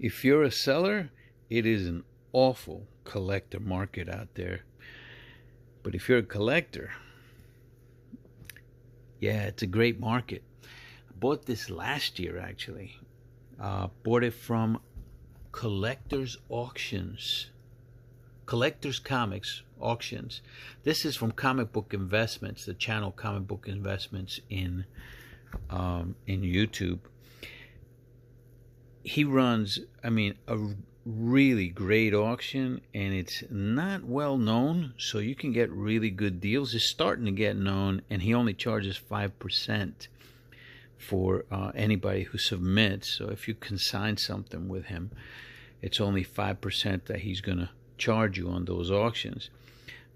If you're a seller, it is an awful collector market out there. But if you're a collector, yeah, it's a great market. I bought this last year, actually. Bought it from Collectors Auctions. Collectors Comics Auctions. This is from Comic Book Investments, the channel Comic Book Investments in YouTube. He runs, a really great auction, and it's not well known, so you can get really good deals. It's starting to get known, and he only charges 5% for anybody who submits. So if you consign something with him, it's only 5% that he's going to charge you on those auctions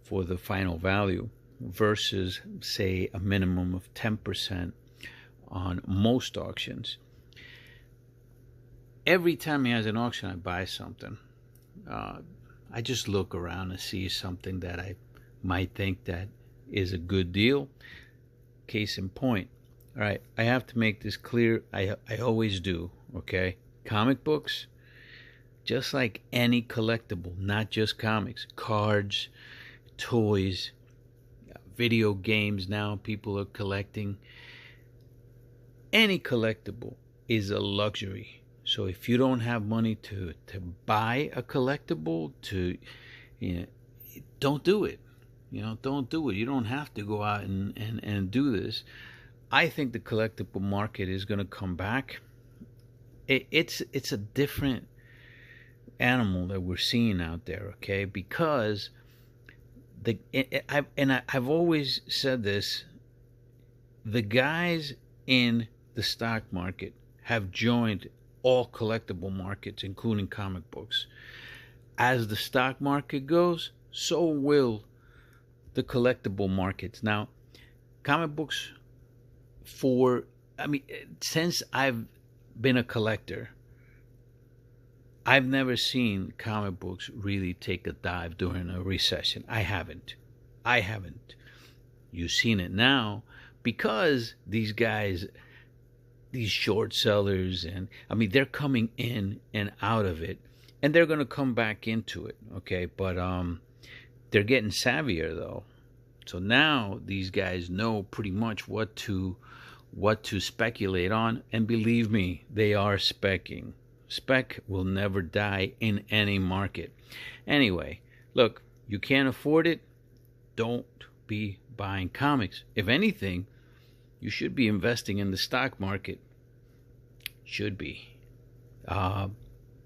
for the final value, versus, say, a minimum of 10% on most auctions. Every time he has an auction, I buy something. I just look around and see something that I might think that is a good deal. Case in point. All right, I have to make this clear. I always do, okay? Comic books, just like any collectible, not just comics, cards, toys, video games now people are collecting. Any collectible is a luxury. So if you don't have money to buy a collectible, don't do it. Don't do it. You don't have to go out and do this. I think the collectible market is going to come back. It's a different animal that we're seeing out there, okay? Because I've always said this: the guys in the stock market have joined all collectible markets, including comic books. As the stock market goes, so will the collectible markets. Now, comic books, since I've been a collector, I've never seen comic books really take a dive during a recession. I haven't. You've seen it now because these guys, these short sellers, and they're coming in and out of it, and they're going to come back into it, okay? But they're getting savvier though. So now these guys know pretty much what to speculate on, and believe me, they are specking. Spec will never die in any market. Anyway, look, you can't afford it, don't be buying comics. If anything, you should be investing in the stock market. Should be.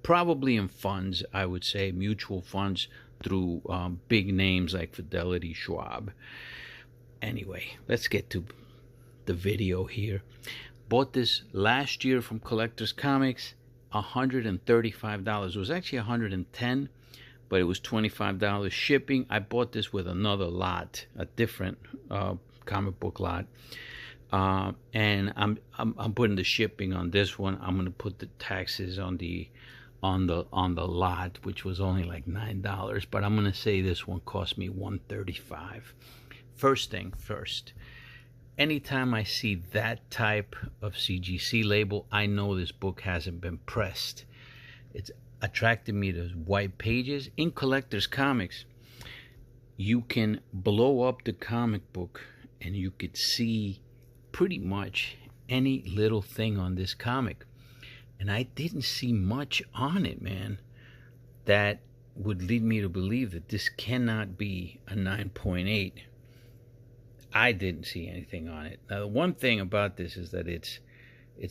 Probably in funds, I would say, mutual funds through big names like Fidelity, Schwab. Anyway, let's get to the video here. Bought this last year from Collectors Comics, $135. It was actually $110, but it was $25 shipping. I bought this with another lot, a different comic book lot. And I'm putting the shipping on this one. I'm gonna put the taxes on the lot, which was only like $9. But I'm gonna say this one cost me $135. First thing first. Anytime I see that type of CGC label, I know this book hasn't been pressed. It's attracted me to white pages. In Collectors Comics, you can blow up the comic book and you could see pretty much any little thing on this comic. And I didn't see much on it, man, that would lead me to believe that this cannot be a 9.8. I didn't see anything on it. Now, the one thing about this is that it's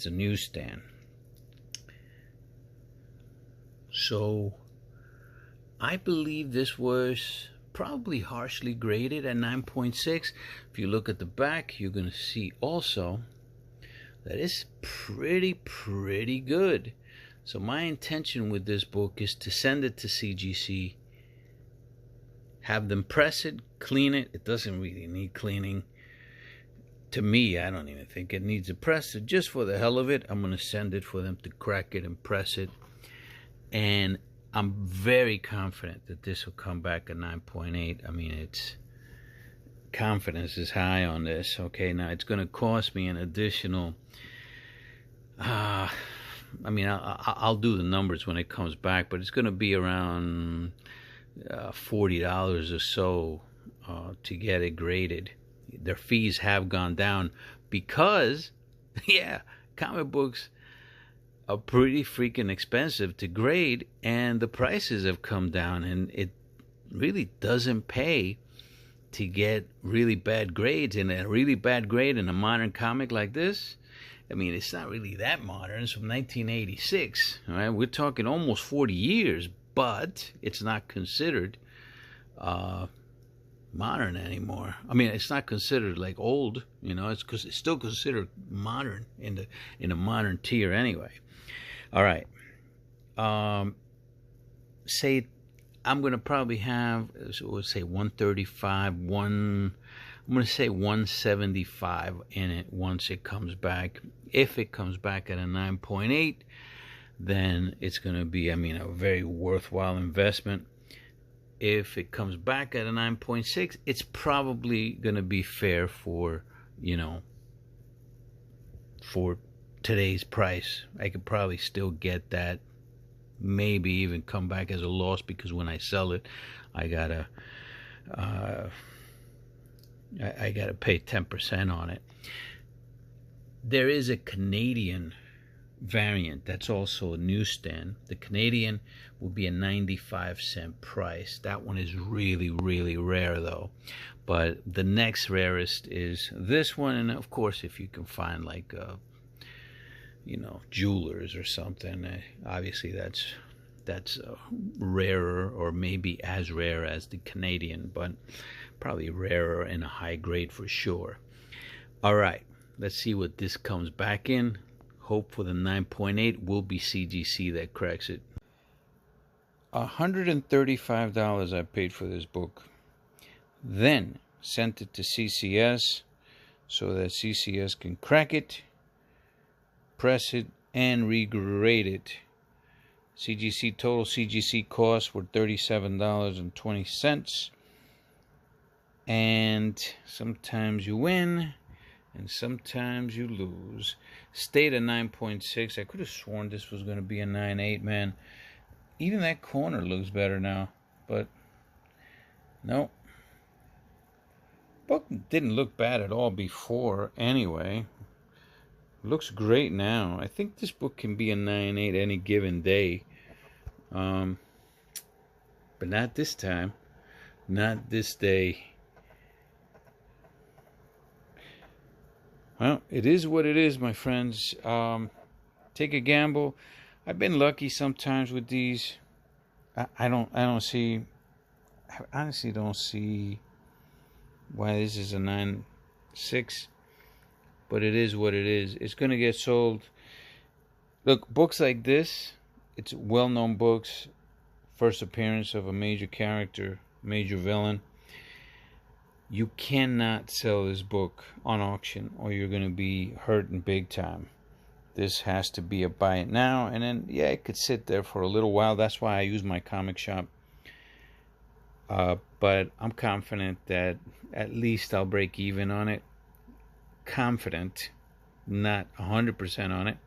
a newsstand. So I believe this was probably harshly graded at 9.6. If you look at the back, you're going to see also that it's pretty good. So my intention with this book is to send it to CGC, have them press it, clean it. It doesn't really need cleaning. To me, I don't even think it needs a press. So just for the hell of it, I'm going to send it for them to crack it and press it. And I'm very confident that this will come back at 9.8. It's confidence is high on this. Okay, now it's going to cost me an additional I mean, I'll do the numbers when it comes back, but it's going to be around $40 or so to get it graded. Their fees have gone down because, yeah, comic books are pretty freaking expensive to grade, and the prices have come down, and it really doesn't pay to get really bad grades. And a really bad grade in a modern comic like this, I mean, it's not really that modern. It's from 1986. All right, we're talking almost 40 years, but it's not considered modern anymore. I mean, it's not considered like old. You know, it's because it's still considered modern in a modern tier anyway. All right. Say I'm gonna probably have, so we'll say 135, I'm gonna say 175 in it once it comes back. If it comes back at a 9.8, then it's gonna be, I mean, a very worthwhile investment. If it comes back at a 9.6, it's probably gonna be fair for, you know, for today's price. I could probably still get that, maybe even come back as a loss, because when I sell it, I gotta pay 10% on it. There is a Canadian variant that's also a newsstand. The Canadian will be a 95-cent price. That one is really, really rare though. But the next rarest is this one, and of course, if you can find like you know, Jewelers or something, obviously that's rarer, or maybe as rare as the Canadian, but probably rarer in a high grade for sure. All right, let's see what this comes back in. Hope for the 9.8 will be CGC that cracks it. $135 I paid for this book, then sent it to CCS so that CCS can crack it, press it, and regrade it. Total CGC costs were $37.20. And sometimes you win, and sometimes you lose. Stayed at 9.6. I could have sworn this was going to be a 9.8, man. Even that corner looks better now, but no. Book didn't look bad at all before anyway. Looks great now. I think this book can be a 9.8 any given day. But not this time. Not this day. Well, it is what it is, my friends. Take a gamble. I've been lucky sometimes with these. I honestly don't see why this is a 9.6. But it is what it is. It's going to get sold. Look, books like this, it's well-known books, first appearance of a major character, major villain. You cannot sell this book on auction, or you're going to be hurting big time. This has to be a buy it now, and then, yeah, it could sit there for a little while. That's why I use my comic shop. But I'm confident that at least I'll break even on it. Confident, not 100% on it.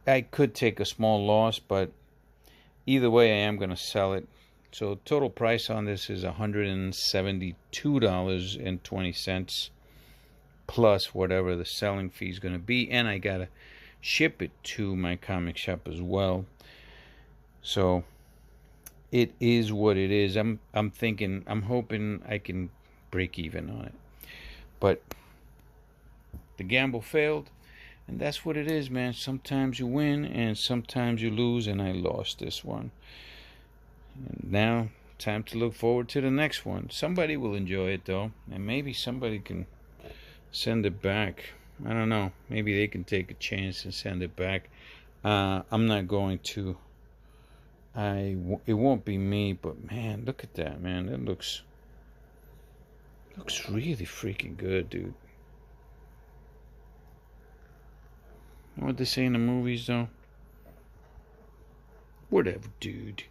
I could take a small loss, but either way, I am going to sell it. So total price on this is $172.20 plus whatever the selling fee is going to be, and I got to ship it to my comic shop as well. So it is what it is. I'm hoping I can break even on it. But the gamble failed, and that's what it is, man. Sometimes you win and sometimes you lose, and I lost this one. And now, time to look forward to the next one. Somebody will enjoy it, though, and maybe somebody can send it back. I don't know. Maybe they can take a chance and send it back. I'm not going to. It won't be me, but man, look at that, man. It looks really freaking good, dude. What they say in the movies, though? Whatever, dude.